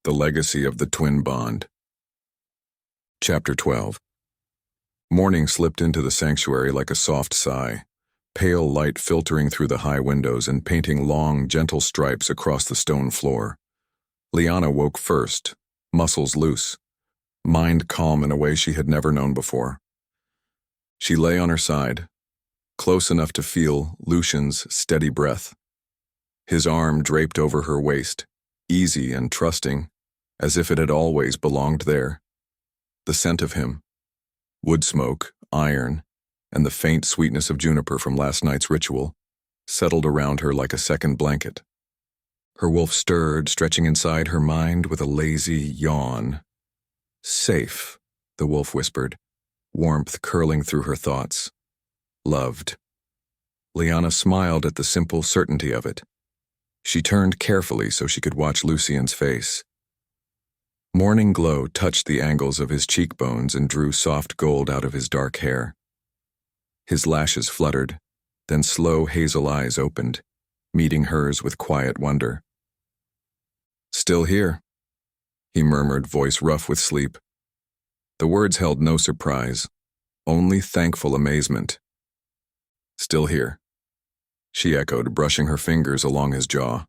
The Legacy of the Twin Bond. Chapter 12. Morning slipped into the sanctuary like a soft sigh, pale light filtering through the high windows and painting long, gentle stripes across the stone floor. Lyana woke first, muscles loose, mind calm in a way she had never known before. She lay on her side, close enough to feel Lucian's steady breath. His arm draped over her waist, easy and trusting, as if it had always belonged there. The scent of him, wood smoke, iron, and the faint sweetness of juniper from last night's ritual, settled around her like a second blanket. Her wolf stirred, stretching inside her mind with a lazy yawn. Safe, the wolf whispered, warmth curling through her thoughts. Loved. Lyana smiled at the simple certainty of it. She turned carefully so she could watch Lucian's face. Morning glow touched the angles of his cheekbones and drew soft gold out of his dark hair. His lashes fluttered, then slow hazel eyes opened, meeting hers with quiet wonder. "Still here," he murmured, voice rough with sleep. The words held no surprise, only thankful amazement. "Still here," she echoed, brushing her fingers along his jaw.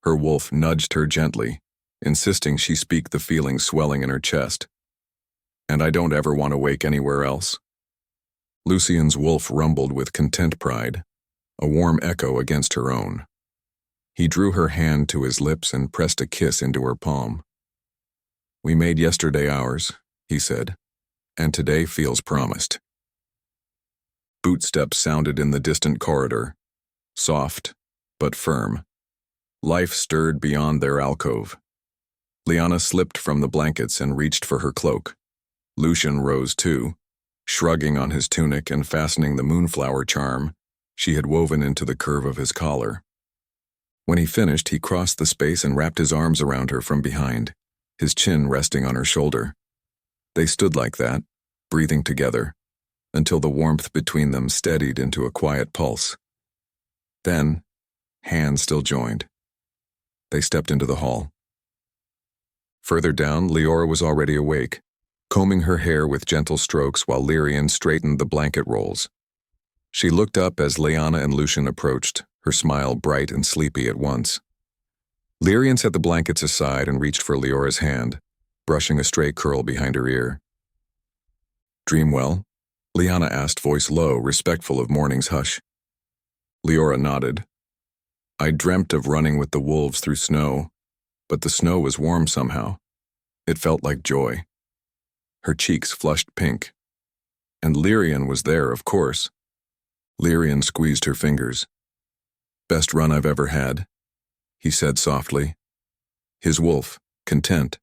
Her wolf nudged her gently, insisting she speak the feeling swelling in her chest. "And I don't ever want to wake anywhere else." Lucian's wolf rumbled with content pride, a warm echo against her own. He drew her hand to his lips and pressed a kiss into her palm. "We made yesterday ours," he said, "and today feels promised." Bootsteps sounded in the distant corridor, soft but firm. Life stirred beyond their alcove. Lyana slipped from the blankets and reached for her cloak. Lucian rose too, shrugging on his tunic and fastening the moonflower charm she had woven into the curve of his collar. When he finished, he crossed the space and wrapped his arms around her from behind, his chin resting on her shoulder. They stood like that, breathing together, until the warmth between them steadied into a quiet pulse. Then, hands still joined, they stepped into the hall. Further down, Liora was already awake, combing her hair with gentle strokes while Lyrian straightened the blanket rolls. She looked up as Lyana and Lucian approached, her smile bright and sleepy at once. Lyrian set the blankets aside and reached for Leora's hand, brushing a stray curl behind her ear. "Dream well?" Lyana asked, voice low, respectful of morning's hush. Liora nodded. "I dreamt of running with the wolves through snow, but the snow was warm somehow. It felt like joy." Her cheeks flushed pink. "And Lyrian was there, of course." Lyrian squeezed her fingers. "Best run I've ever had," he said softly. His wolf, content,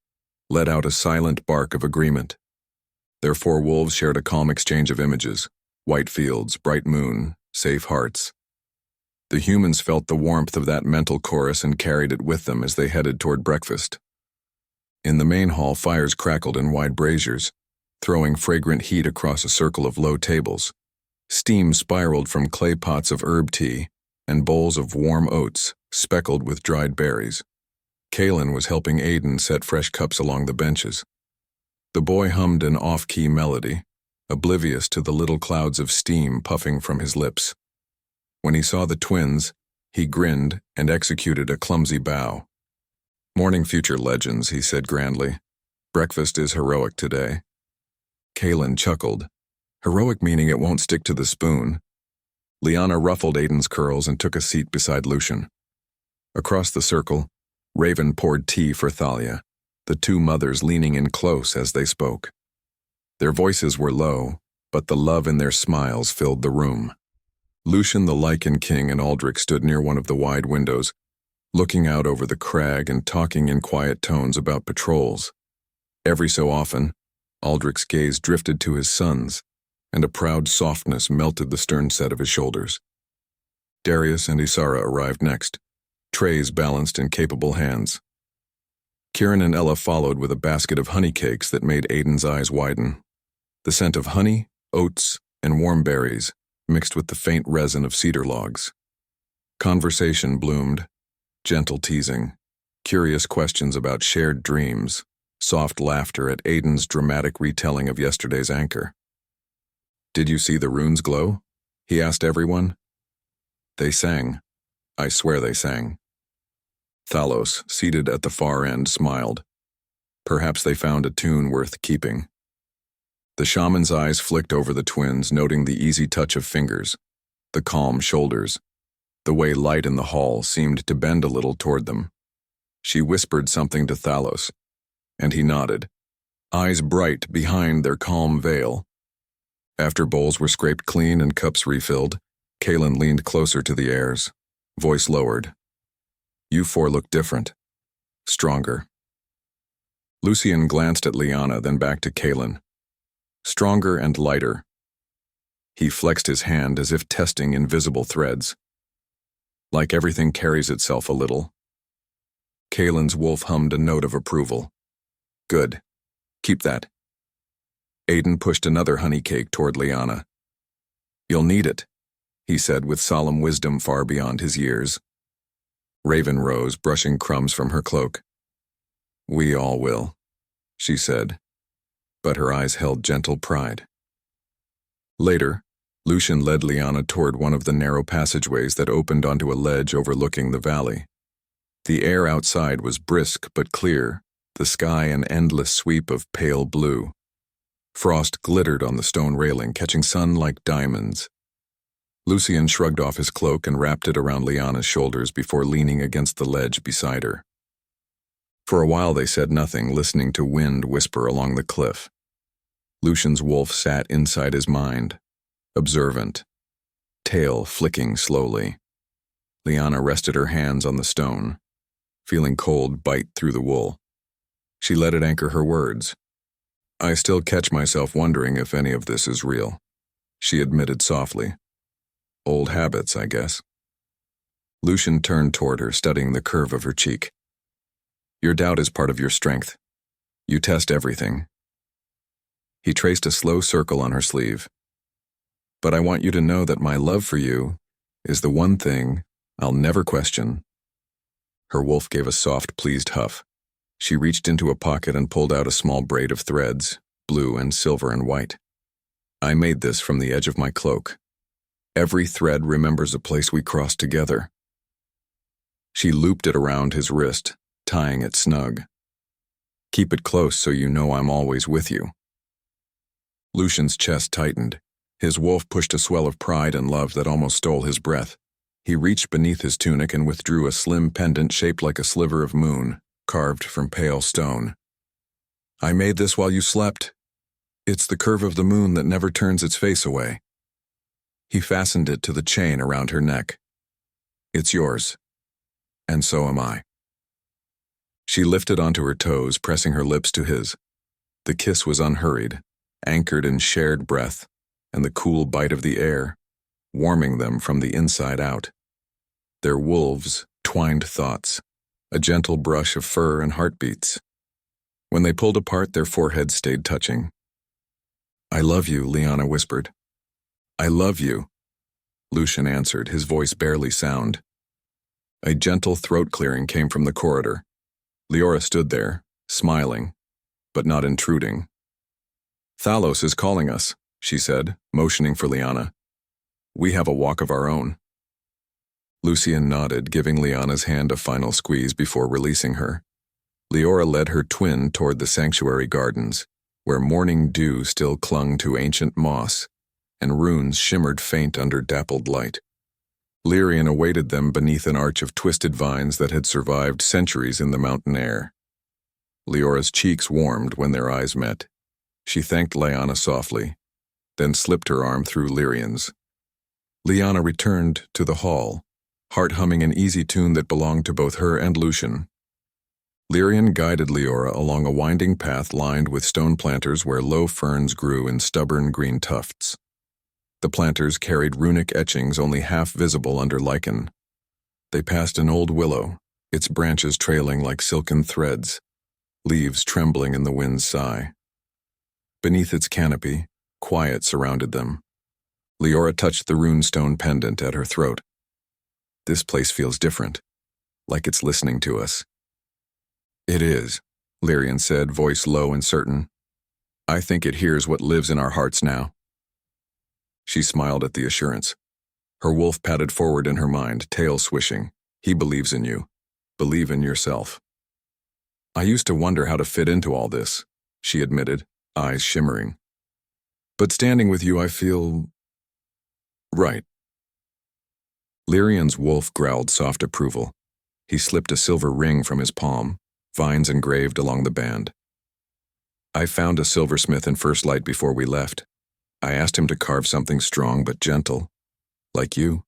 let out a silent bark of agreement. Their four wolves shared a calm exchange of images: white fields, bright moon, safe hearts. The humans felt the warmth of that mental chorus and carried it with them as they headed toward breakfast. In the main hall, fires crackled in wide braziers, throwing fragrant heat across a circle of low tables. Steam spiraled from clay pots of herb tea and bowls of warm oats, speckled with dried berries. Kaelin was helping Aiden set fresh cups along the benches. The boy hummed an off-key melody, oblivious to the little clouds of steam puffing from his lips. When he saw the twins, he grinned and executed a clumsy bow. "Morning future legends," he said grandly. "Breakfast is heroic today." Kaelin chuckled. "Heroic meaning it won't stick to the spoon." Lyana ruffled Aiden's curls and took a seat beside Lucian. Across the circle, Raven poured tea for Thalia, the two mothers leaning in close as they spoke. Their voices were low, but the love in their smiles filled the room. Lucian the Lycan king and Aldrich stood near one of the wide windows, looking out over the crag and talking in quiet tones about patrols. Every so often, Aldrich's gaze drifted to his sons, and a proud softness melted the stern set of his shoulders. Darius and Isara arrived next, trays balanced in capable hands. Kieran and Ella followed with a basket of honey cakes that made Aiden's eyes widen. The scent of honey, oats, and warm berries mixed with the faint resin of cedar logs. Conversation bloomed, gentle teasing, curious questions about shared dreams, soft laughter at Aiden's dramatic retelling of yesterday's anchor. "Did you see the runes glow?" he asked everyone. They sang. I swear they sang. Thalos, seated at the far end, smiled. Perhaps they found a tune worth keeping. The shaman's eyes flicked over the twins, noting the easy touch of fingers, the calm shoulders, the way light in the hall seemed to bend a little toward them. She whispered something to Thalos, and he nodded, eyes bright behind their calm veil. After bowls were scraped clean and cups refilled, Kaelin leaned closer to the heirs, voice lowered. "You four look different. Stronger." Lucian glanced at Lyana, then back to Kaelin. "Stronger and lighter." He flexed his hand as if testing invisible threads. "Like everything carries itself a little." Kaelin's wolf hummed a note of approval. "Good. Keep that." Aiden pushed another honey cake toward Lyana. "You'll need it," he said with solemn wisdom far beyond his years. Raven rose, brushing crumbs from her cloak. "We all will," she said, but her eyes held gentle pride. Later, Lucian led Lyana toward one of the narrow passageways that opened onto a ledge overlooking the valley. The air outside was brisk but clear, the sky an endless sweep of pale blue. Frost glittered on the stone railing, catching sun like diamonds. Lucian shrugged off his cloak and wrapped it around Lyana's shoulders before leaning against the ledge beside her. For a while they said nothing, listening to wind whisper along the cliff. Lucian's wolf sat inside his mind, observant, tail flicking slowly. Lyana rested her hands on the stone, feeling cold bite through the wool. She let it anchor her words. "I still catch myself wondering if any of this is real," she admitted softly. "Old habits, I guess." Lucian turned toward her, studying the curve of her cheek. "Your doubt is part of your strength. You test everything." He traced a slow circle on her sleeve. "But I want you to know that my love for you is the one thing I'll never question." Her wolf gave a soft, pleased huff. She reached into a pocket and pulled out a small braid of threads, blue and silver and white. "I made this from the edge of my cloak. Every thread remembers a place we crossed together." She looped it around his wrist, tying it snug. "Keep it close so you know I'm always with you." Lucian's chest tightened. His wolf pushed a swell of pride and love that almost stole his breath. He reached beneath his tunic and withdrew a slim pendant shaped like a sliver of moon, carved from pale stone. "I made this while you slept. It's the curve of the moon that never turns its face away." He fastened it to the chain around her neck. "It's yours. And so am I." She lifted onto her toes, pressing her lips to his. The kiss was unhurried, anchored in shared breath, and the cool bite of the air, warming them from the inside out. Their wolves twined thoughts, a gentle brush of fur and heartbeats. When they pulled apart, their foreheads stayed touching. "I love you," Lyana whispered. "I love you," Lucian answered, his voice barely sound. A gentle throat clearing came from the corridor. Liora stood there, smiling, but not intruding. "Thalos is calling us," she said, motioning for Lyana. "We have a walk of our own." Lucian nodded, giving Lyana's hand a final squeeze before releasing her. Liora led her twin toward the sanctuary gardens, where morning dew still clung to ancient moss, and runes shimmered faint under dappled light. Lyrian awaited them beneath an arch of twisted vines that had survived centuries in the mountain air. Leora's cheeks warmed when their eyes met. She thanked Lyana softly, then slipped her arm through Lyrian's. Lyana returned to the hall, heart humming an easy tune that belonged to both her and Lucian. Lyrian guided Liora along a winding path lined with stone planters where low ferns grew in stubborn green tufts. The planters carried runic etchings only half visible under Lycan. They passed an old willow, its branches trailing like silken threads, leaves trembling in the wind's sigh. Beneath its canopy, quiet surrounded them. Liora touched the runestone pendant at her throat. "This place feels different, like it's listening to us." It is, Lyrian said, voice low and certain. I think it hears what lives in our hearts now. She smiled at the assurance. Her wolf padded forward in her mind, tail swishing. He believes in you. Believe in yourself. I used to wonder how to fit into all this, she admitted, eyes shimmering. But standing with you, I feel... right. Lyrian's wolf growled soft approval. He slipped a silver ring from his palm, vines engraved along the band. I found a silversmith in First Light before we left. I asked him to carve something strong but gentle, like you.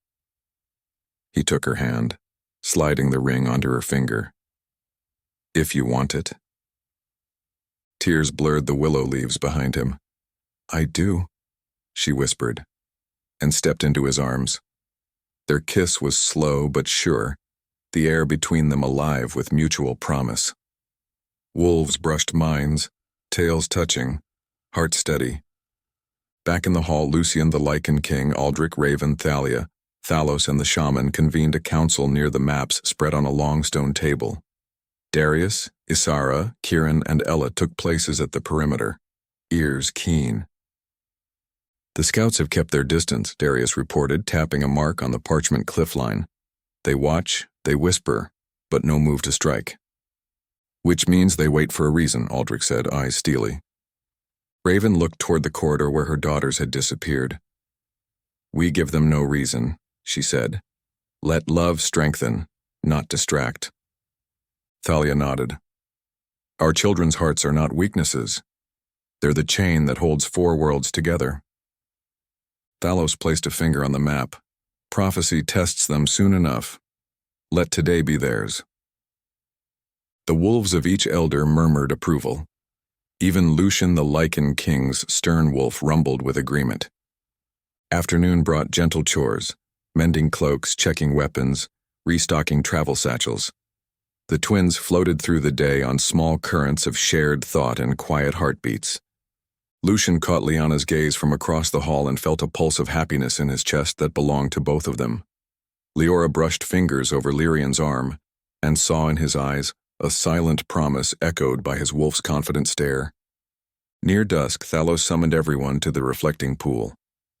He took her hand, sliding the ring onto her finger. If you want it. Tears blurred the willow leaves behind him. I do, she whispered, and stepped into his arms. Their kiss was slow but sure, the air between them alive with mutual promise. Wolves brushed minds, tails touching, hearts steady. Back in the hall, Lucian, the Lycan king, Aldrich, Raven, Thalia, Thalos, and the shaman convened a council near the maps spread on a long stone table. Darius, Isara, Kieran, and Ella took places at the perimeter, ears keen. The scouts have kept their distance, Darius reported, tapping a mark on the parchment cliffline. They watch, they whisper, but no move to strike. Which means they wait for a reason, Aldrich said, eyes steely. Raven looked toward the corridor where her daughters had disappeared. We give them no reason, she said. Let love strengthen, not distract. Thalia nodded. Our children's hearts are not weaknesses. They're the chain that holds 4 worlds together. Thalos placed a finger on the map. Prophecy tests them soon enough. Let today be theirs. The wolves of each elder murmured approval. Even Lucian the Lycan king's stern wolf rumbled with agreement. Afternoon brought gentle chores, mending cloaks, checking weapons, restocking travel satchels. The twins floated through the day on small currents of shared thought and quiet heartbeats. Lucian caught Lyana's gaze from across the hall and felt a pulse of happiness in his chest that belonged to both of them. Liora brushed fingers over Lyrian's arm and saw in his eyes a silent promise echoed by his wolf's confident stare. Near dusk, Thalos summoned everyone to the reflecting pool.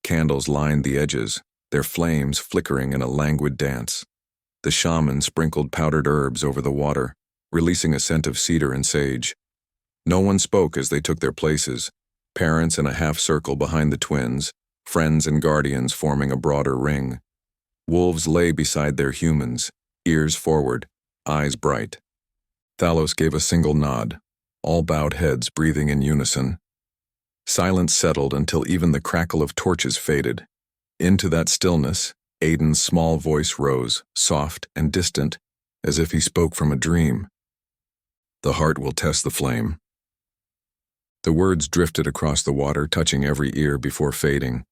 Candles lined the edges, their flames flickering in a languid dance. The shaman sprinkled powdered herbs over the water, releasing a scent of cedar and sage. No one spoke as they took their places, parents in a half-circle behind the twins, friends and guardians forming a broader ring. Wolves lay beside their humans, ears forward, eyes bright. Thalos gave a single nod, all bowed heads breathing in unison. Silence settled until even the crackle of torches faded. Into that stillness, Aiden's small voice rose, soft and distant, as if he spoke from a dream. The heart will test the flame. The words drifted across the water, touching every ear before fading.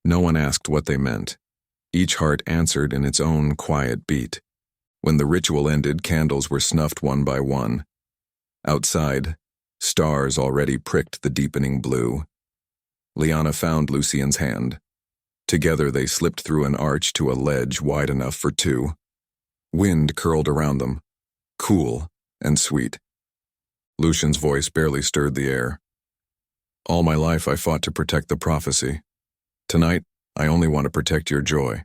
No one asked what they meant. Each heart answered in its own quiet beat. When the ritual ended, candles were snuffed one by one. Outside, stars already pricked the deepening blue. Lyana found Lucian's hand. Together they slipped through an arch to a ledge wide enough for 2. Wind curled around them, cool and sweet. Lucian's voice barely stirred the air. All my life I fought to protect the prophecy. Tonight, I only want to protect your joy.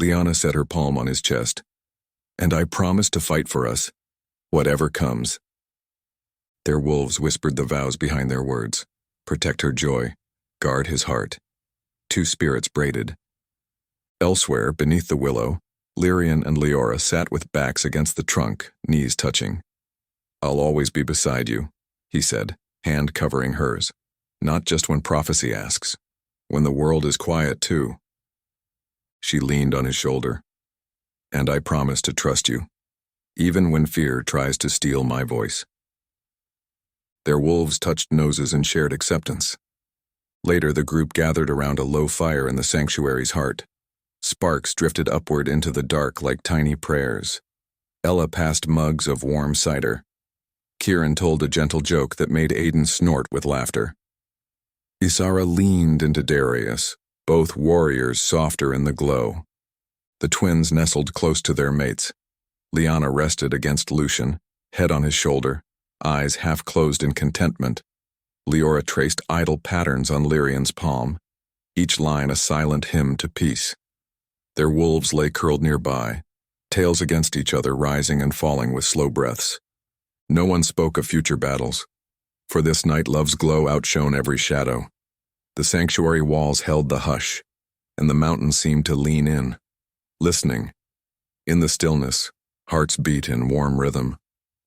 Lyana set her palm on his chest. And I promise to fight for us, whatever comes. Their wolves whispered the vows behind their words. Protect her joy, guard his heart. 2 spirits braided. Elsewhere, beneath the willow, Lyrian and Liora sat with backs against the trunk, knees touching. I'll always be beside you, he said, hand covering hers. Not just when prophecy asks. When the world is quiet, too. She leaned on his shoulder. And I promise to trust you, even when fear tries to steal my voice. Their wolves touched noses and shared acceptance. Later, the group gathered around a low fire in the sanctuary's heart. Sparks drifted upward into the dark like tiny prayers. Ella passed mugs of warm cider. Kieran told a gentle joke that made Aiden snort with laughter. Isara leaned into Darius, both warriors softer in the glow. The twins nestled close to their mates. Lyana rested against Lucian, head on his shoulder, eyes half closed in contentment. Liora traced idle patterns on Lyrian's palm, each line a silent hymn to peace. Their wolves lay curled nearby, tails against each other, rising and falling with slow breaths. No one spoke of future battles, for this night love's glow outshone every shadow. The sanctuary walls held the hush, and the mountains seemed to lean in, listening. In the stillness, hearts beat in warm rhythm.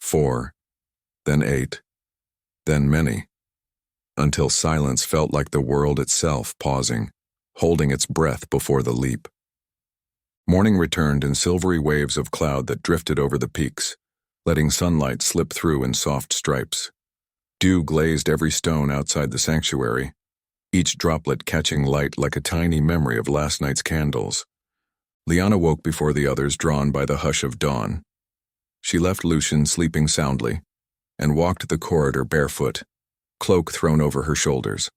4, then 8, then many, until silence felt like the world itself pausing, holding its breath before the leap. Morning returned in silvery waves of cloud that drifted over the peaks, letting sunlight slip through in soft stripes. Dew glazed every stone outside the sanctuary, each droplet catching light like a tiny memory of last night's candles. Lyana woke before the others, drawn by the hush of dawn. She left Lucian sleeping soundly and walked the corridor barefoot, cloak thrown over her shoulders.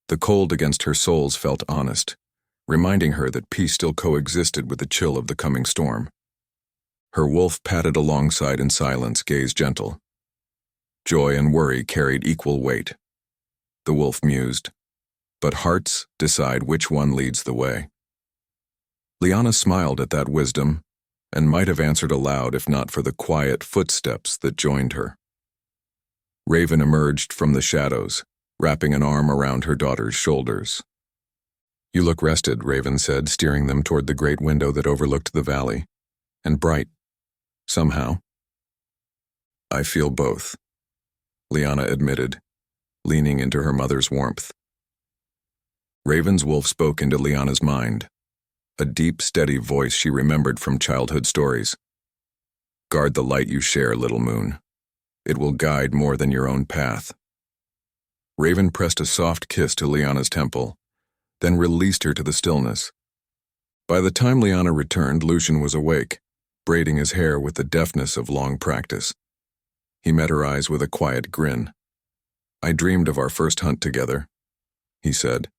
The cold against her soles felt honest, reminding her that peace still coexisted with the chill of the coming storm. Her wolf padded alongside in silence, gaze gentle. Joy and worry carried equal weight. The wolf mused, but hearts decide which one leads the way. Lyana smiled at that wisdom, and might have answered aloud if not for the quiet footsteps that joined her. Raven emerged from the shadows, wrapping an arm around her daughter's shoulders. "You look rested," Raven said, steering them toward the great window that overlooked the valley. "And bright. Somehow." "I feel both," Lyana admitted, leaning into her mother's warmth. Raven's wolf spoke into Lyana's mind, a deep, steady voice she remembered from childhood stories. "Guard the light you share, little moon. It will guide more than your own path." Raven pressed a soft kiss to Lyana's temple, then released her to the stillness. By the time Lyana returned, Lucian was awake, braiding his hair with the deftness of long practice. He met her eyes with a quiet grin. "I dreamed of our first hunt together," he said,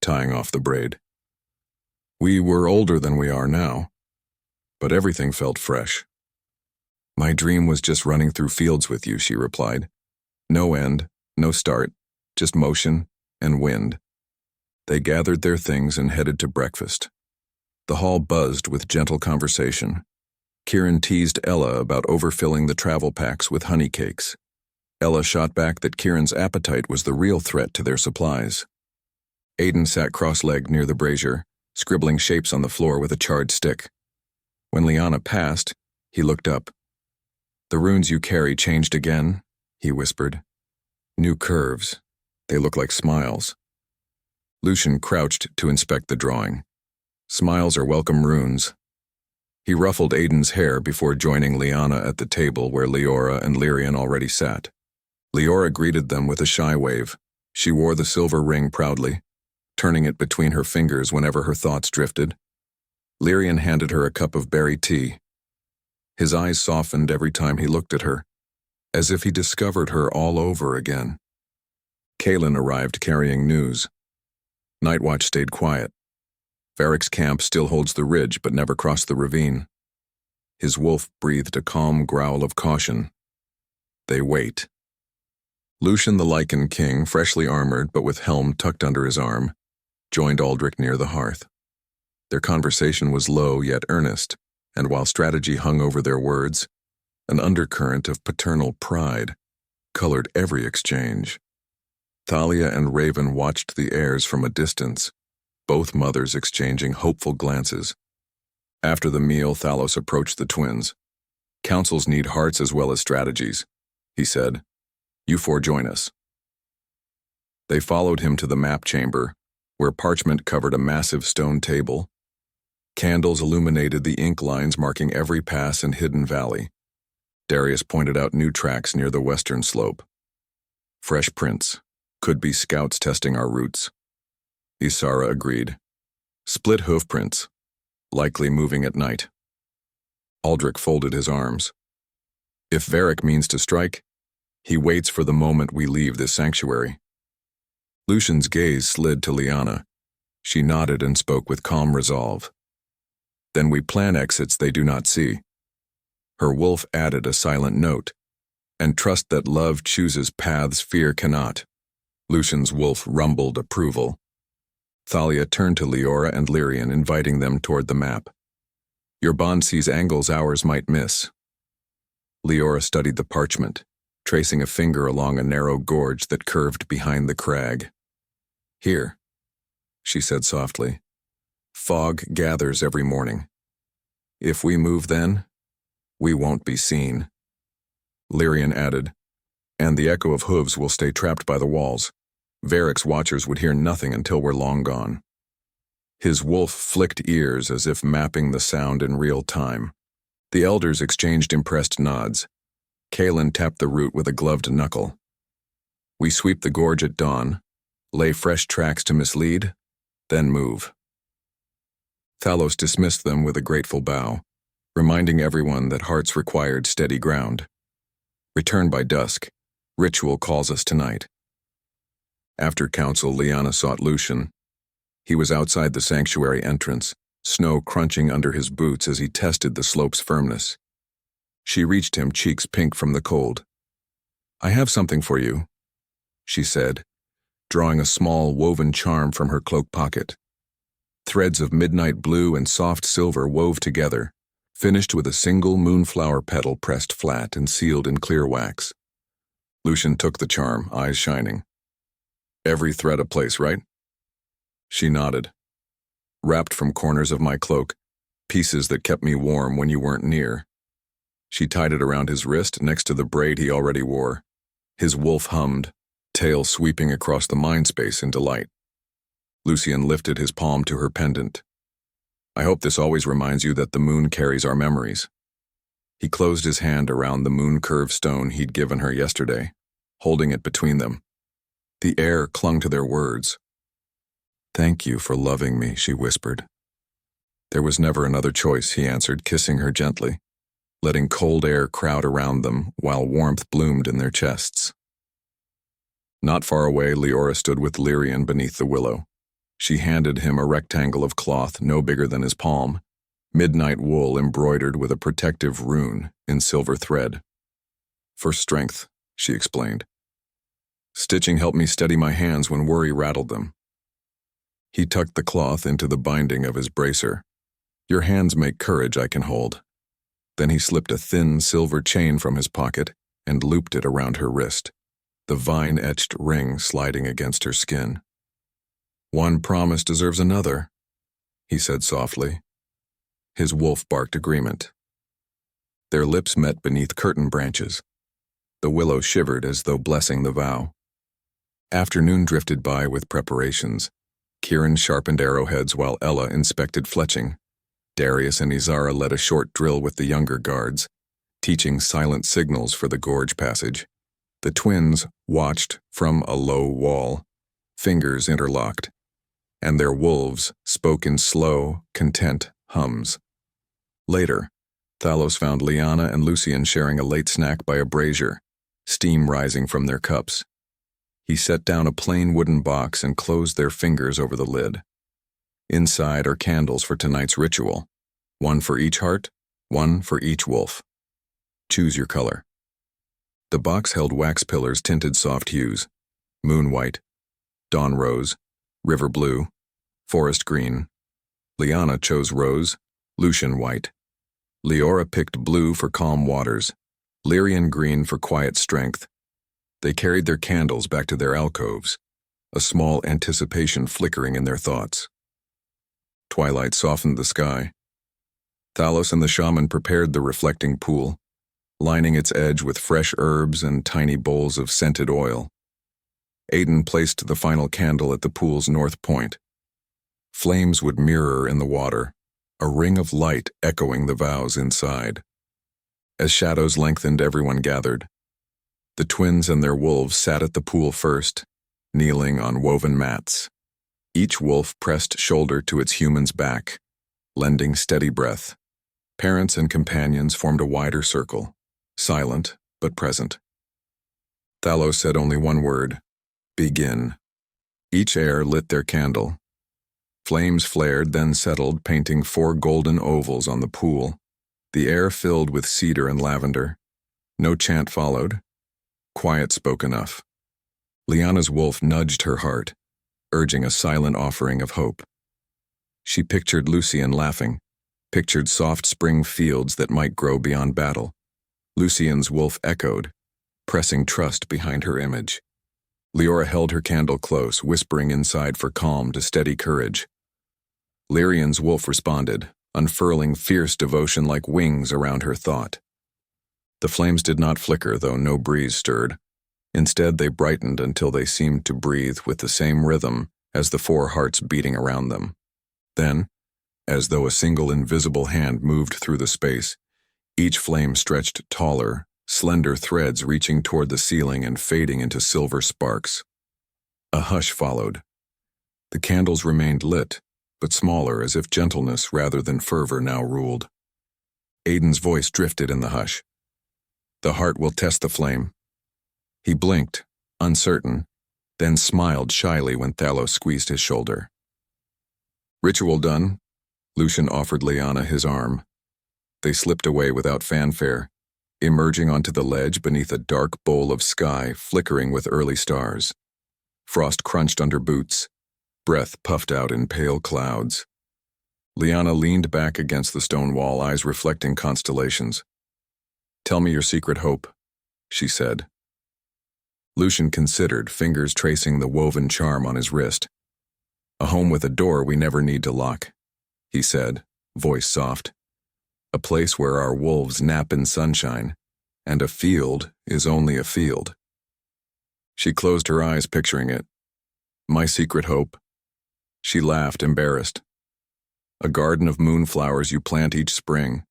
tying off the braid. "We were older than we are now, but everything felt fresh." "My dream was just running through fields with you," she replied. "No end, no start, just motion and wind." They gathered their things and headed to breakfast. The hall buzzed with gentle conversation. Kieran teased Ella about overfilling the travel packs with honey cakes. Ella shot back that Kieran's appetite was the real threat to their supplies. Aiden sat cross-legged near the brazier, scribbling shapes on the floor with a charred stick. When Lyana passed, he looked up. "The runes you carry changed again," he whispered. "New curves. They look like smiles." Lucian crouched to inspect the drawing. "Smiles are welcome runes." He ruffled Aiden's hair before joining Lyana at the table where Liora and Lyrian already sat. Liora greeted them with a shy wave. She wore the silver ring proudly, turning it between her fingers whenever her thoughts drifted. Lyrian handed her a cup of berry tea. His eyes softened every time he looked at her, as if he discovered her all over again. Kaelin arrived carrying news. Nightwatch stayed quiet. Varric's camp still holds the ridge but never crossed the ravine. His wolf breathed a calm growl of caution. They wait. Lucian the Lycan king, freshly armored but with helm tucked under his arm, joined Aldrich near the hearth. Their conversation was low yet earnest, and while strategy hung over their words, an undercurrent of paternal pride colored every exchange. Thalia and Raven watched the heirs from a distance, both mothers exchanging hopeful glances. After the meal, Thalos approached the twins. "Councils need hearts as well as strategies," he said. "You four join us." They followed him to the map chamber, where parchment covered a massive stone table. Candles illuminated the ink lines marking every pass and hidden valley. Darius pointed out new tracks near the western slope. "Fresh prints. Could be scouts testing our routes." Isara agreed. "Split hoof prints. Likely moving at night." Aldrich folded his arms. "If Varric means to strike, he waits for the moment we leave this sanctuary." Lucian's gaze slid to Lyana. She nodded and spoke with calm resolve. "Then we plan exits they do not see." Her wolf added a silent note, and trust that love chooses paths fear cannot. Lucian's wolf rumbled approval. Thalia turned to Liora and Lyrian, inviting them toward the map. Your bond sees angles ours might miss. Liora studied the parchment, tracing a finger along a narrow gorge that curved behind the crag. Here, she said softly. Fog gathers every morning. If we move then, we won't be seen. Lyrian added, and the echo of hooves will stay trapped by the walls. Varric's watchers would hear nothing until we're long gone. His wolf flicked ears as if mapping the sound in real time. The elders exchanged impressed nods. Kalen tapped the root with a gloved knuckle. We sweep the gorge at dawn, lay fresh tracks to mislead, then move. Thalos dismissed them with a grateful bow, reminding everyone that hearts required steady ground. Return by dusk. Ritual calls us tonight. After council, Lyana sought Lucian. He was outside the sanctuary entrance, snow crunching under his boots as he tested the slope's firmness. She reached him, cheeks pink from the cold. I have something for you, she said, drawing a small woven charm from her cloak pocket. Threads of midnight blue and soft silver wove together, finished with a single moonflower petal pressed flat and sealed in clear wax. Lucian took the charm, eyes shining. Every thread a place, right? She nodded. Wrapped from corners of my cloak, pieces that kept me warm when you weren't near. She tied it around his wrist next to the braid he already wore. His wolf hummed, tail sweeping across the mind space in delight. Lucian lifted his palm to her pendant. I hope this always reminds you that the moon carries our memories. He closed his hand around the moon-curved stone he'd given her yesterday, holding it between them. The air clung to their words. Thank you for loving me, she whispered. There was never another choice, he answered, kissing her gently, letting cold air crowd around them while warmth bloomed in their chests. Not far away, Liora stood with Lyrian beneath the willow. She handed him a rectangle of cloth no bigger than his palm, midnight wool embroidered with a protective rune in silver thread. For strength, she explained. Stitching helped me steady my hands when worry rattled them. He tucked the cloth into the binding of his bracer. Your hands make courage I can hold. Then he slipped a thin silver chain from his pocket and looped it around her wrist, the vine-etched ring sliding against her skin. One promise deserves another, he said softly. His wolf barked agreement. Their lips met beneath curtain branches. The willow shivered as though blessing the vow. Afternoon drifted by with preparations. Kieran sharpened arrowheads while Ella inspected fletching. Darius and Izara led a short drill with the younger guards, teaching silent signals for the gorge passage. The twins watched from a low wall, fingers interlocked, and their wolves spoke in slow, content hums. Later, Thalos found Lyana and Lucian sharing a late snack by a brazier, steam rising from their cups. He set down a plain wooden box and closed their fingers over the lid. Inside are candles for tonight's ritual, one for each heart, one for each wolf. Choose your color. The box held wax pillars tinted soft hues, moon white, dawn rose, river blue, forest green. Lyana chose rose, Lucian white. Liora picked blue for calm waters, Lyrian green for quiet strength. They carried their candles back to their alcoves, a small anticipation flickering in their thoughts. Twilight softened the sky. Thalos and the shaman prepared the reflecting pool, lining its edge with fresh herbs and tiny bowls of scented oil. Aiden placed the final candle at the pool's north point. Flames would mirror in the water, a ring of light echoing the vows inside. As shadows lengthened, everyone gathered. The twins and their wolves sat at the pool first, kneeling on woven mats. Each wolf pressed shoulder to its human's back, lending steady breath. Parents and companions formed a wider circle, silent but present. Thalos said only one word, begin. Each heir lit their candle. Flames flared, then settled, painting 4 golden ovals on the pool, the air filled with cedar and lavender. No chant followed, Quiet spoke enough. Lyana's wolf nudged her heart, urging a silent offering of hope. She pictured Lucian laughing, pictured soft spring fields that might grow beyond battle. Lucian's wolf echoed, pressing trust behind her image. Liora held her candle close, whispering inside for calm to steady courage. Lyrian's wolf responded, unfurling fierce devotion like wings around her thought. The flames did not flicker, though no breeze stirred. Instead, they brightened until they seemed to breathe with the same rhythm as the four hearts beating around them. Then, as though a single invisible hand moved through the space, each flame stretched taller, slender threads reaching toward the ceiling and fading into silver sparks. A hush followed. The candles remained lit, but smaller, as if gentleness rather than fervor now ruled. Aiden's voice drifted in the hush. "The heart will test the flame." He blinked, uncertain, then smiled shyly when Thalos squeezed his shoulder. "Ritual done," Lucian offered Lyana his arm. They slipped away without fanfare, emerging onto the ledge beneath a dark bowl of sky flickering with early stars. Frost crunched under boots, breath puffed out in pale clouds. Lyana leaned back against the stone wall, eyes reflecting constellations. "Tell me your secret hope," she said. Lucian considered, fingers tracing the woven charm on his wrist. "A home with a door we never need to lock," he said, voice soft. "A place where our wolves nap in sunshine, and a field is only a field." She closed her eyes, picturing it. "My secret hope." She laughed, embarrassed. "A garden of moonflowers you plant each spring.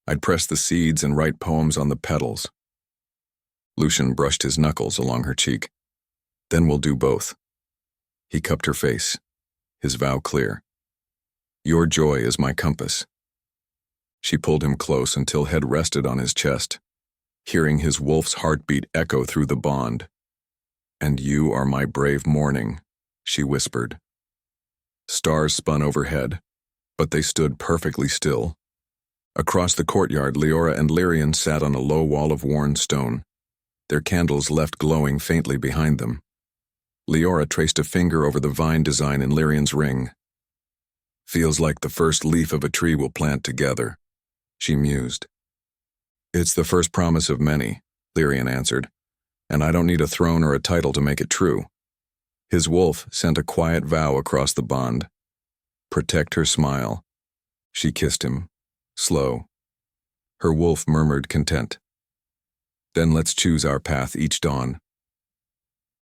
I'd press the seeds and write poems on the petals." Lucian brushed his knuckles along her cheek. "Then we'll do both." He cupped her face, his vow clear. "Your joy is my compass." She pulled him close until head rested on his chest, hearing his wolf's heartbeat echo through the bond. "And you are my brave morning," she whispered. Stars spun overhead, but they stood perfectly still. Across the courtyard, Liora and Lyrian sat on a low wall of worn stone, their candles left glowing faintly behind them. Liora traced a finger over the vine design in Lyrian's ring. "Feels like the first leaf of a tree we'll plant together," she mused. "It's the first promise of many," Lyrian answered, "and I don't need a throne or a title to make it true." His wolf sent a quiet vow across the bond. "Protect her smile." She kissed him, slow. Her wolf murmured content. "Then let's choose our path each dawn."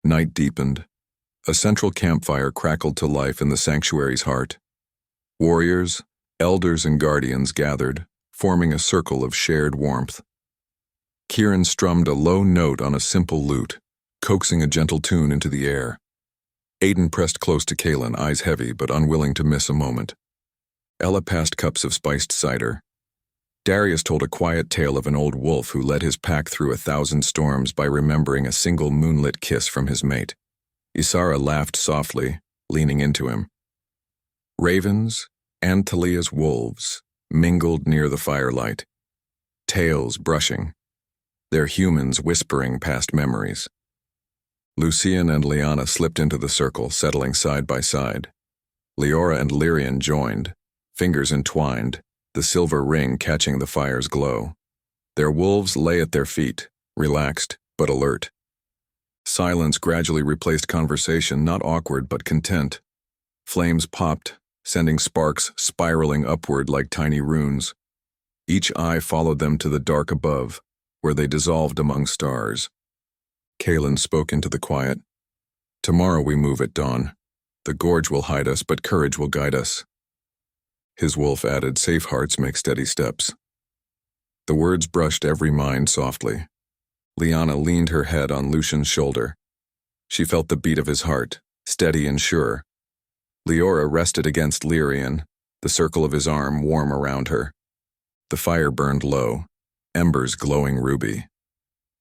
Night deepened. A central campfire crackled to life in the sanctuary's heart. Warriors, elders, and guardians gathered, forming a circle of shared warmth. Kieran strummed a low note on a simple lute, coaxing a gentle tune into the air. Aiden pressed close to Kaelin, eyes heavy but unwilling to miss a moment. Ella passed cups of spiced cider. Darius told a quiet tale of an old wolf who led his pack through 1,000 storms by remembering a single moonlit kiss from his mate. Isara laughed softly, leaning into him. Ravens and Talia's wolves mingled near the firelight, tails brushing, their humans whispering past memories. Lucian and Lyana slipped into the circle, settling side by side. Liora and Lyrian joined, fingers entwined, the silver ring catching the fire's glow. Their wolves lay at their feet, relaxed but alert. Silence gradually replaced conversation, not awkward but content. Flames popped, sending sparks spiraling upward like tiny runes. Each eye followed them to the dark above, where they dissolved among stars. Kaelin spoke into the quiet. "Tomorrow we move at dawn. The gorge will hide us, but courage will guide us." His wolf added, "Safe hearts make steady steps." The words brushed every mind softly. Lyana leaned her head on Lucian's shoulder. She felt the beat of his heart, steady and sure. Liora rested against Lyrian, the circle of his arm warm around her. The fire burned low, embers glowing ruby.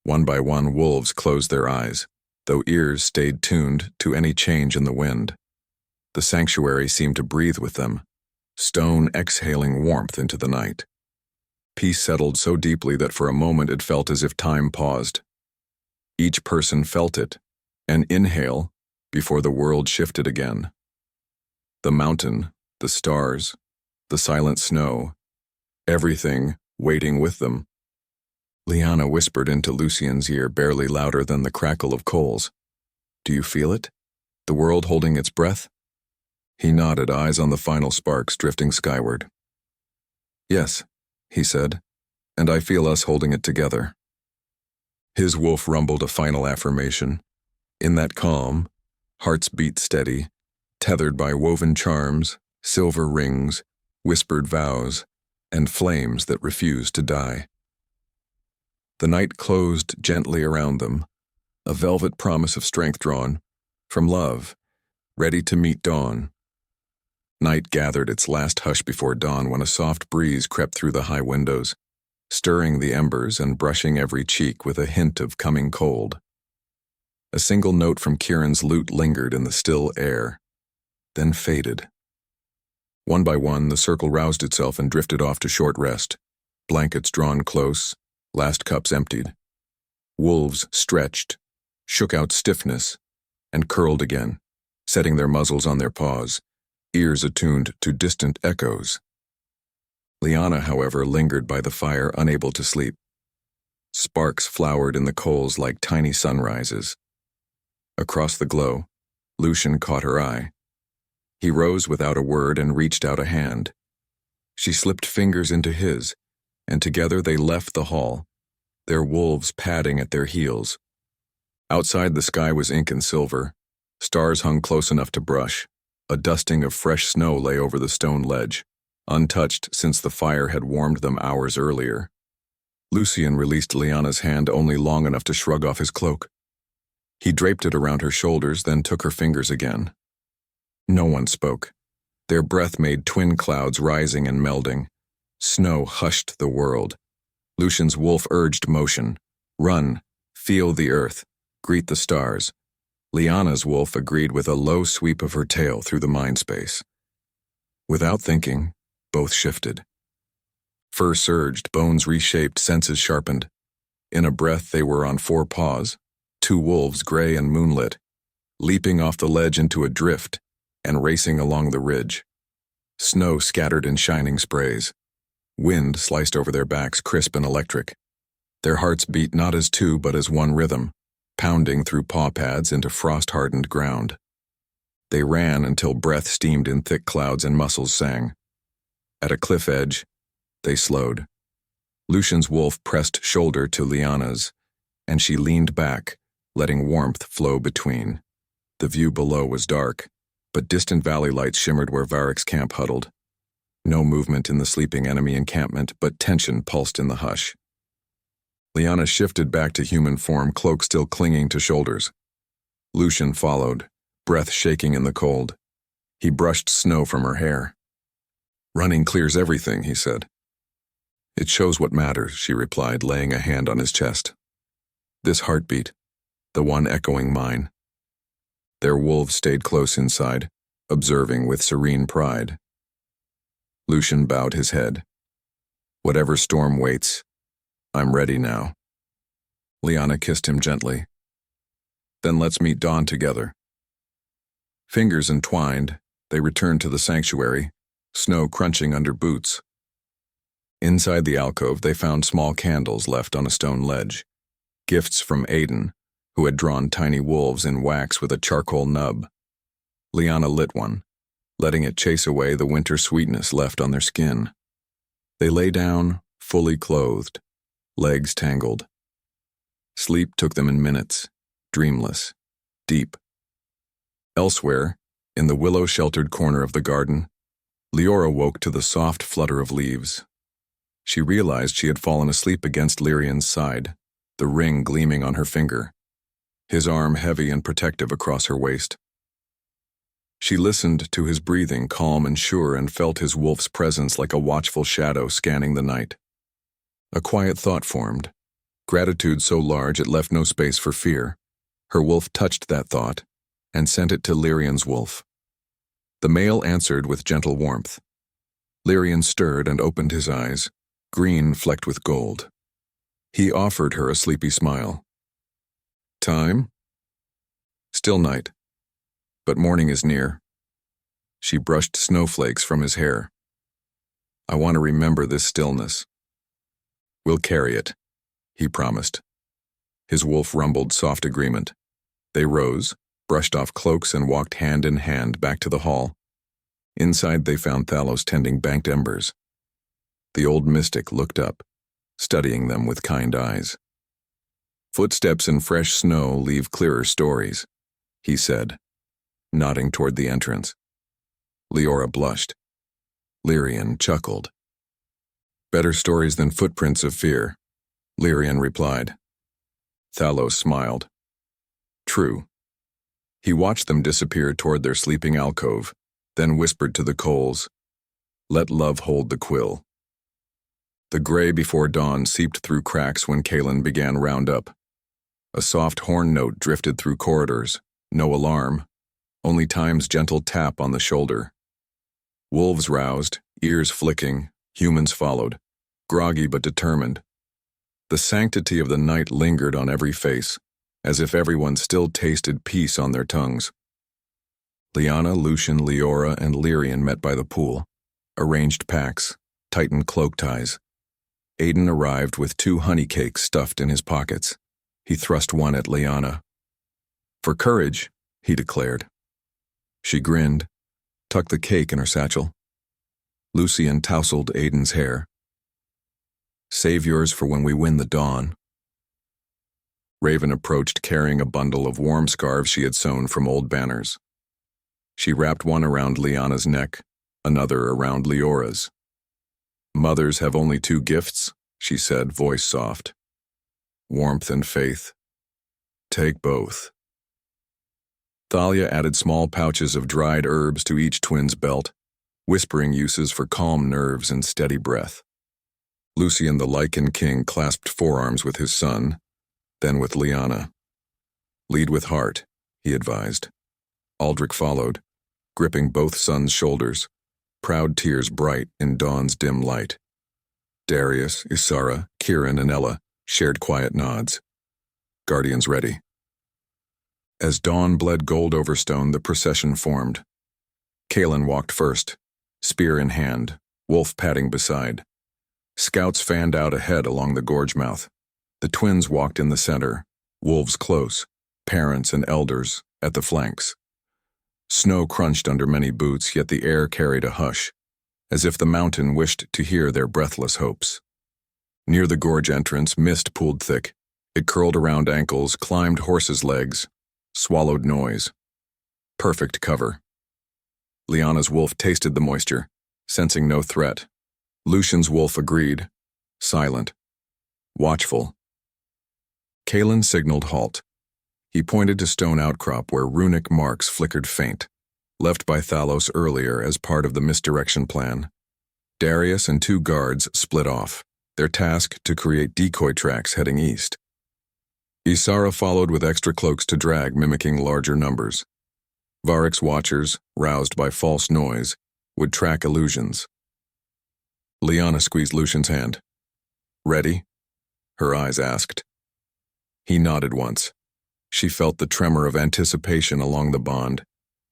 One by one, wolves closed their eyes, though ears stayed tuned to any change in the wind. The sanctuary seemed to breathe with them, stone exhaling warmth into the night. Peace settled so deeply that for a moment it felt as if time paused. Each person felt it, an inhale before the world shifted again. The mountain, the stars, the silent snow, everything waiting with them. Lyana whispered into Lucian's ear, barely louder than the crackle of coals. "Do you feel it? The world holding its breath?" He nodded, eyes on the final sparks drifting skyward. "Yes," he said, "and I feel us holding it together." His wolf rumbled a final affirmation. In that calm, hearts beat steady, tethered by woven charms, silver rings, whispered vows, and flames that refused to die. The night closed gently around them, a velvet promise of strength drawn from love, ready to meet dawn. Night gathered its last hush before dawn when a soft breeze crept through the high windows, stirring the embers and brushing every cheek with a hint of coming cold. A single note from Kieran's lute lingered in the still air, then faded. One by one, the circle roused itself and drifted off to short rest, blankets drawn close, last cups emptied. Wolves stretched, shook out stiffness, and curled again, setting their muzzles on their paws, ears attuned to distant echoes. Lyana, however, lingered by the fire, unable to sleep. Sparks flowered in the coals like tiny sunrises. Across the glow, Lucian caught her eye. He rose without a word and reached out a hand. She slipped fingers into his, and together they left the hall, their wolves padding at their heels. Outside, the sky was ink and silver. Stars hung close enough to brush. A dusting of fresh snow lay over the stone ledge, untouched since the fire had warmed them hours earlier. Lucian released Lyana's hand only long enough to shrug off his cloak. He draped it around her shoulders, then took her fingers again. No one spoke. Their breath made twin clouds rising and melding. Snow hushed the world. Lucian's wolf urged motion. Run, feel the earth, greet the stars. Lyana's wolf agreed with a low sweep of her tail through the mind space. Without thinking, both shifted. Fur surged, bones reshaped, senses sharpened. In a breath, they were on 4 paws, 2 wolves, gray and moonlit, leaping off the ledge into a drift and racing along the ridge. Snow scattered in shining sprays. Wind sliced over their backs, crisp and electric. Their hearts beat not as 2 but as 1 rhythm, pounding through paw pads into frost-hardened ground. They ran until breath steamed in thick clouds and muscles sang. At a cliff edge, they slowed. Lucian's wolf pressed shoulder to Lyana's, and she leaned back, letting warmth flow between. The view below was dark, but distant valley lights shimmered where Varick's camp huddled. No movement in the sleeping enemy encampment, but tension pulsed in the hush. Lyana shifted back to human form, cloak still clinging to shoulders. Lucian followed, breath shaking in the cold. He brushed snow from her hair. "Running clears everything," he said. "It shows what matters," she replied, laying a hand on his chest. "This heartbeat, the one echoing mine." Their wolves stayed close inside, observing with serene pride. Lucian bowed his head. "Whatever storm waits, I'm ready now." Lyana kissed him gently. "Then let's meet dawn together." Fingers entwined, they returned to the sanctuary, snow crunching under boots. Inside the alcove, they found small candles left on a stone ledge, gifts from Aiden, who had drawn tiny wolves in wax with a charcoal nub. Lyana lit one, letting it chase away the winter sweetness left on their skin. They lay down, fully clothed, legs tangled. Sleep took them in minutes, dreamless, deep. Elsewhere, in the willow-sheltered corner of the garden, Liora woke to the soft flutter of leaves. She realized she had fallen asleep against Lyrian's side, the ring gleaming on her finger, his arm heavy and protective across her waist. She listened to his breathing, calm and sure, and felt his wolf's presence like a watchful shadow scanning the night. A quiet thought formed, gratitude so large it left no space for fear. Her wolf touched that thought and sent it to Lyrian's wolf. The male answered with gentle warmth. Lyrian stirred and opened his eyes, green flecked with gold. He offered her a sleepy smile. Time? Still night, but morning is near. She brushed snowflakes from his hair. I want to remember this stillness. We'll carry it, he promised. His wolf rumbled soft agreement. They rose, brushed off cloaks, and walked hand in hand back to the hall. Inside they found Thalos tending banked embers. The old mystic looked up, studying them with kind eyes. Footsteps in fresh snow leave clearer stories, he said, nodding toward the entrance. Liora blushed. Lyrian chuckled. Better stories than footprints of fear, Lyrian replied. Thalos smiled. True. He watched them disappear toward their sleeping alcove, then whispered to the coals, "Let love hold the quill." The gray before dawn seeped through cracks when Kalen began roundup. A soft horn note drifted through corridors, no alarm, only time's gentle tap on the shoulder. Wolves roused, ears flicking, humans followed, groggy but determined. The sanctity of the night lingered on every face, as if everyone still tasted peace on their tongues. Lyana, Lucian, Liora, and Lyrian met by the pool, arranged packs, tightened cloak ties. Aiden arrived with 2 honey cakes stuffed in his pockets. He thrust one at Lyana. "For courage," he declared. She grinned, tucked the cake in her satchel. Lucian tousled Aiden's hair. "Save yours for when we win the dawn." Raven approached carrying a bundle of warm scarves she had sewn from old banners. She wrapped one around Lyana's neck, another around Liora's. "Mothers have only 2 gifts," she said, voice soft. "Warmth and faith. Take both." Thalia added small pouches of dried herbs to each twin's belt, whispering uses for calm nerves and steady breath. Lucian the Lycan king clasped forearms with his son, then with Lyana. "Lead with heart," he advised. Aldrich followed, gripping both sons' shoulders, proud tears bright in dawn's dim light. Darius, Isara, Kieran, and Ella shared quiet nods. Guardians ready. As dawn bled gold over stone, the procession formed. Kalen walked first, spear in hand, wolf padding beside. Scouts fanned out ahead along the gorge mouth. The twins walked in the center, wolves close, parents and elders at the flanks. Snow crunched under many boots, yet the air carried a hush, as if the mountain wished to hear their breathless hopes. Near the gorge entrance, mist pooled thick. It curled around ankles, climbed horses' legs, swallowed noise. Perfect cover. Lyana's wolf tasted the moisture, sensing no threat. Lucian's wolf agreed, silent, watchful. Kalen signaled halt. He pointed to stone outcrop where runic marks flickered faint, left by Thalos earlier as part of the misdirection plan. Darius and 2 guards split off, their task to create decoy tracks heading east. Isara followed with extra cloaks to drag, mimicking larger numbers. Varric's watchers, roused by false noise, would track illusions. Lyana squeezed Lucian's hand. "Ready?" her eyes asked. He nodded once. She felt the tremor of anticipation along the bond,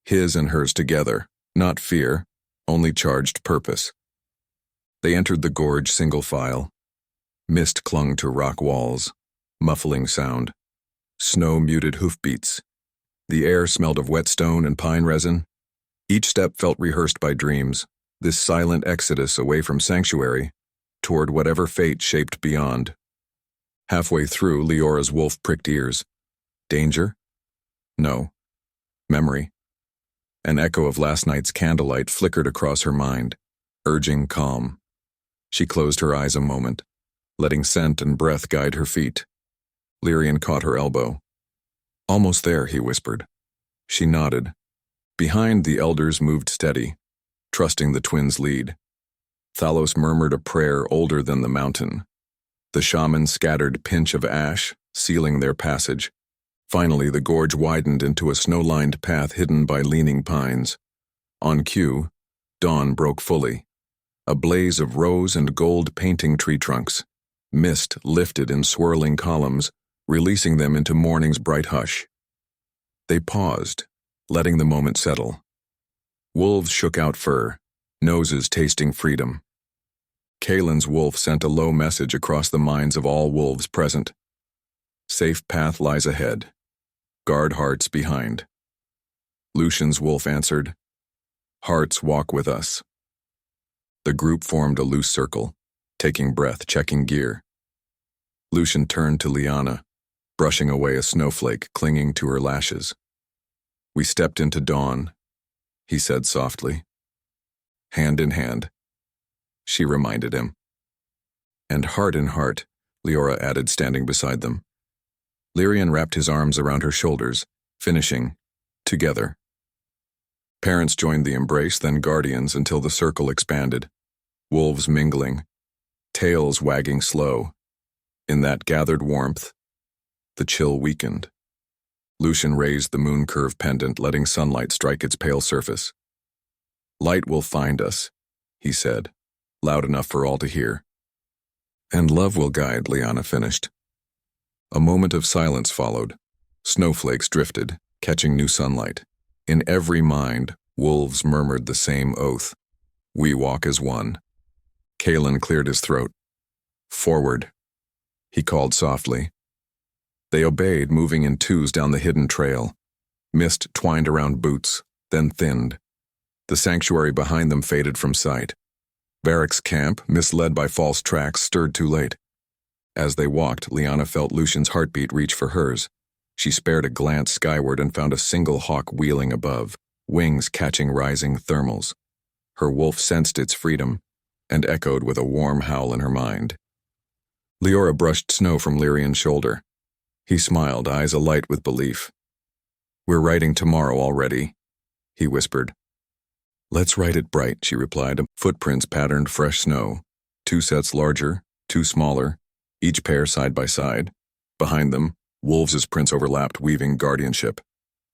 his and hers together, not fear, only charged purpose. They entered the gorge single file. Mist clung to rock walls, muffling sound. Snow muted hoofbeats. The air smelled of wet stone and pine resin. Each step felt rehearsed by dreams, this silent exodus away from sanctuary, toward whatever fate shaped beyond. Halfway through, Liora's wolf pricked ears. Danger? No. Memory. An echo of last night's candlelight flickered across her mind, urging calm. She closed her eyes a moment, letting scent and breath guide her feet. Lyrian caught her elbow. "Almost there," he whispered. She nodded. Behind, the elders moved steady, trusting the twins' lead. Thalos murmured a prayer older than the mountain. The shaman scattered pinch of ash, sealing their passage. Finally, the gorge widened into a snow-lined path hidden by leaning pines. On cue, dawn broke fully. A blaze of rose and gold painting tree trunks. Mist lifted in swirling columns, releasing them into morning's bright hush. They paused, letting the moment settle. Wolves shook out fur, noses tasting freedom. Kalen's wolf sent a low message across the minds of all wolves present. Safe path lies ahead. Guard hearts behind. Lucian's wolf answered, Hearts walk with us. The group formed a loose circle, taking breath, checking gear. Lucian turned to Lyana, brushing away a snowflake clinging to her lashes. We stepped into dawn, he said softly. Hand in hand, she reminded him. And heart in heart, Liora added, standing beside them. Lyrian wrapped his arms around her shoulders, finishing, together. Parents joined the embrace, then guardians, until the circle expanded, wolves mingling, tails wagging slow. In that gathered warmth, the chill weakened. Lucian raised the moon-curve pendant, letting sunlight strike its pale surface. Light will find us, he said, loud enough for all to hear. And love will guide, Lyana finished. A moment of silence followed. Snowflakes drifted, catching new sunlight. In every mind, wolves murmured the same oath. We walk as one. Kalen cleared his throat. Forward, he called softly. They obeyed, moving in twos down the hidden trail. Mist twined around boots, then thinned. The sanctuary behind them faded from sight. Varric's camp, misled by false tracks, stirred too late. As they walked, Lyana felt Lucian's heartbeat reach for hers. She spared a glance skyward and found a single hawk wheeling above, wings catching rising thermals. Her wolf sensed its freedom and echoed with a warm howl in her mind. Liora brushed snow from Lyrian's shoulder. He smiled, eyes alight with belief. We're writing tomorrow already, he whispered. Let's write it bright, she replied. Footprints patterned fresh snow. 2 sets larger, 2 smaller, each pair side by side. Behind them, wolves' prints overlapped, weaving guardianship.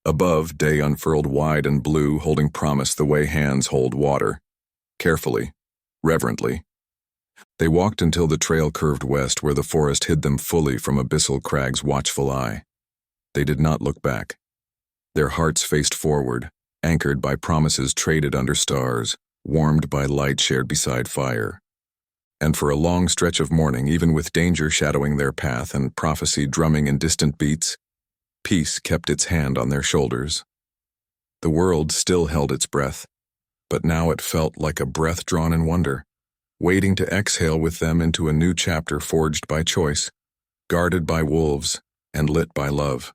Above, day unfurled wide and blue, holding promise the way hands hold water. Carefully, reverently. They walked until the trail curved west, where the forest hid them fully from Abyssal Crag's watchful eye. They did not look back. Their hearts faced forward, anchored by promises traded under stars, warmed by light shared beside fire. And for a long stretch of morning, even with danger shadowing their path and prophecy drumming in distant beats, peace kept its hand on their shoulders. The world still held its breath, but now it felt like a breath drawn in wonder, waiting to exhale with them into a new chapter forged by choice, guarded by wolves, and lit by love.